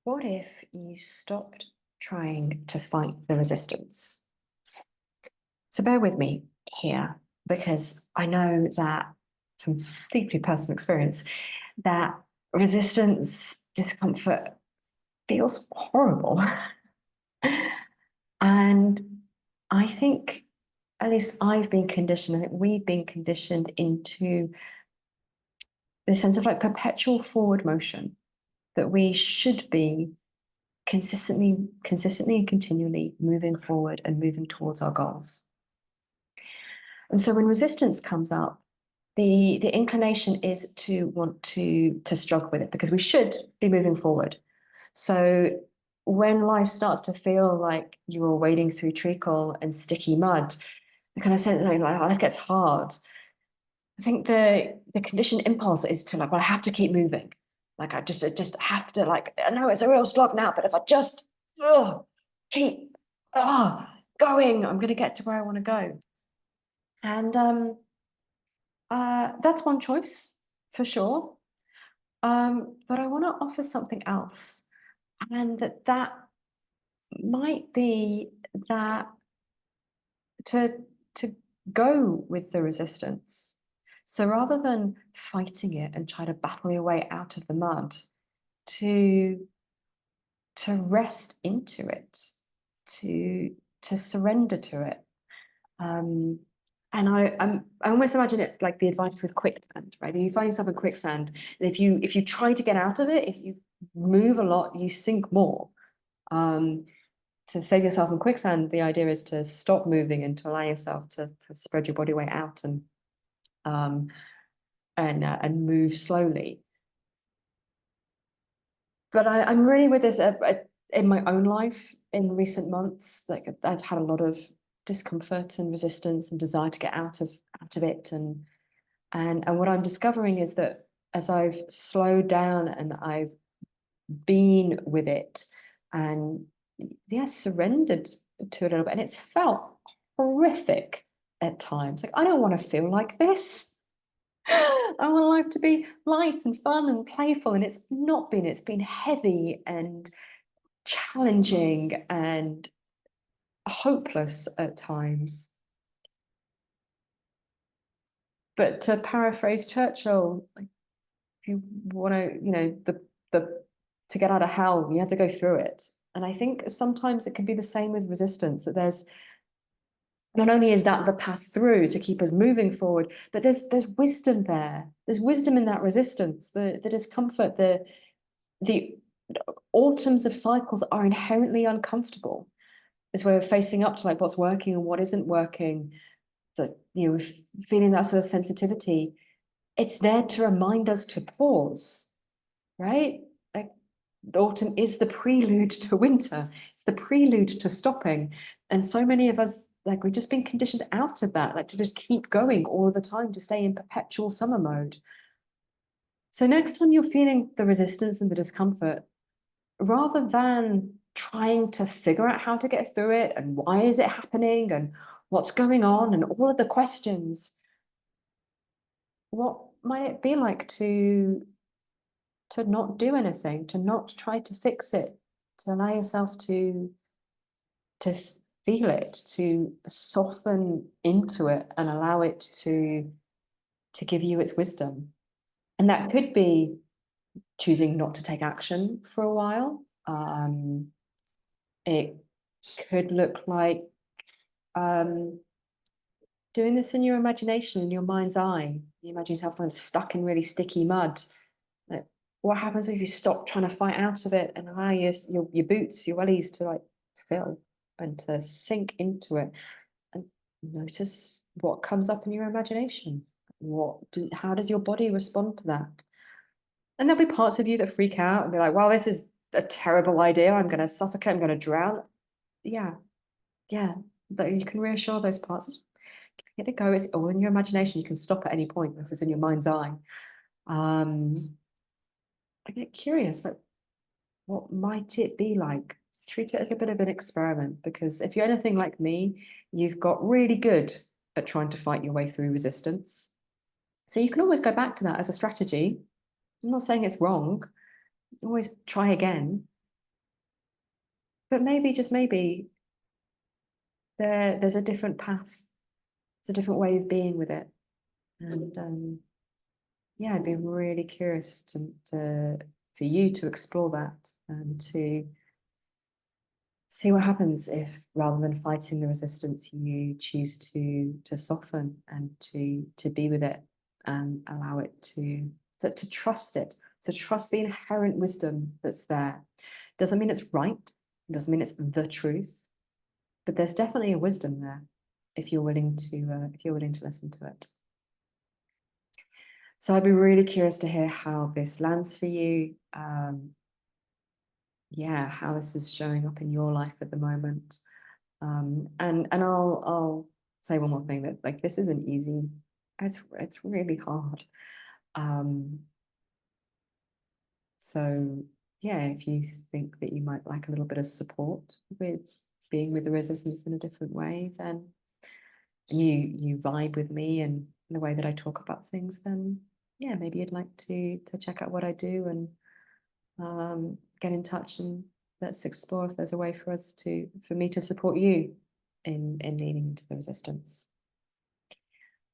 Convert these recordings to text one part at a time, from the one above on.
What if you stopped trying to fight the resistance? So bear with me here, because I know that from deeply personal experience that resistance, discomfort feels horrible. And I think, at least I've been conditioned, I think we've been conditioned into this sense of like perpetual forward motion, that we should be consistently and continually moving forward and moving towards our goals. And so when resistance comes up, the inclination is to want to struggle with it, because we should be moving forward. So when life starts to feel like you are wading through treacle and sticky mud, the kind of sense that like life gets hard, I think the conditioned impulse is to like, well, I have to keep moving. Like I just have to, like, I know it's a real slog now, but if I just keep going, I'm gonna get to where I want to go. And that's one choice for sure. But I want to offer something else, and that might be that to to go with the resistance. So rather than fighting it and try to battle your way out of the mud, to rest into it, to surrender to it. Um, and I almost imagine it like the advice with quicksand, right? If you find yourself in quicksand, and if you try to get out of it, if you move a lot, you sink more. Um, to save yourself in quicksand, the idea is to stop moving and to allow yourself to spread your body weight out um, and move slowly. But I'm really with this in my own life in recent months. Like I've had a lot of discomfort and resistance and desire to get out of it, and what I'm discovering is that as I've slowed down and I've been with it and surrendered to it a little bit, and it's felt horrific at times. Like I don't want to feel like this. I want life to be light and fun and playful, and it's not been. It's been heavy and challenging and hopeless at times. But to paraphrase Churchill, like, if you want to, the to get out of hell, you have to go through it. And I think sometimes it can be the same with resistance, that there's not only is that the path through to keep us moving forward, but there's wisdom there. There's wisdom in that resistance, the discomfort, the autumns of cycles are inherently uncomfortable. As we're facing up to like what's working and what isn't working, that feeling that sort of sensitivity, it's there to remind us to pause, right? Like the autumn is the prelude to winter. It's the prelude to stopping. And so many of us, like, we've just been conditioned out of that, like to just keep going all the time, to stay in perpetual summer mode. So next time you're feeling the resistance and the discomfort, rather than trying to figure out how to get through it and why is it happening and what's going on and all of the questions, what might it be like to not do anything, to not try to fix it, to allow yourself to feel it, to soften into it and allow it to give you its wisdom. And that could be choosing not to take action for a while. It could look like doing this in your imagination, in your mind's eye. You imagine yourself kind of stuck in really sticky mud. Like, what happens if you stop trying to fight out of it and allow your boots, your wellies to like fill and to sink into it, and notice what comes up in your imagination. How does your body respond to that? And there'll be parts of you that freak out and be like, well, this is a terrible idea. I'm going to suffocate. I'm going to drown. Yeah, yeah. But you can reassure those parts. Let it go. It's all in your imagination. You can stop at any point. This is in your mind's eye. I get curious, like, what might it be like? Treat it as a bit of an experiment, because if you're anything like me, you've got really good at trying to fight your way through resistance. So you can always go back to that as a strategy. I'm not saying it's wrong. Always try again. but maybe, just maybe, there's a different path. It's a different way of being with it. And yeah, I'd be really curious for you to explore that and to see what happens if, rather than fighting the resistance, you choose to soften and to be with it and allow it to trust it, to trust the inherent wisdom that's there. Doesn't mean it's right, doesn't mean it's the truth, but there's definitely a wisdom there if you're willing to listen to it. So I'd be really curious to hear how this lands for you. Yeah, how this is showing up in your life at the moment. And I'll say one more thing, that like, this isn't easy. It's really hard. So yeah, if you think that you might like a little bit of support with being with the resistance in a different way, then you vibe with me and the way that I talk about things, then yeah, maybe you'd like to check out what I do and get in touch, and let's explore if there's a way for me to support you in leaning into the resistance.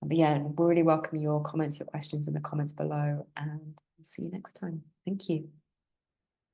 But yeah, we really welcome your comments, your questions in the comments below, and see you next time. Thank you.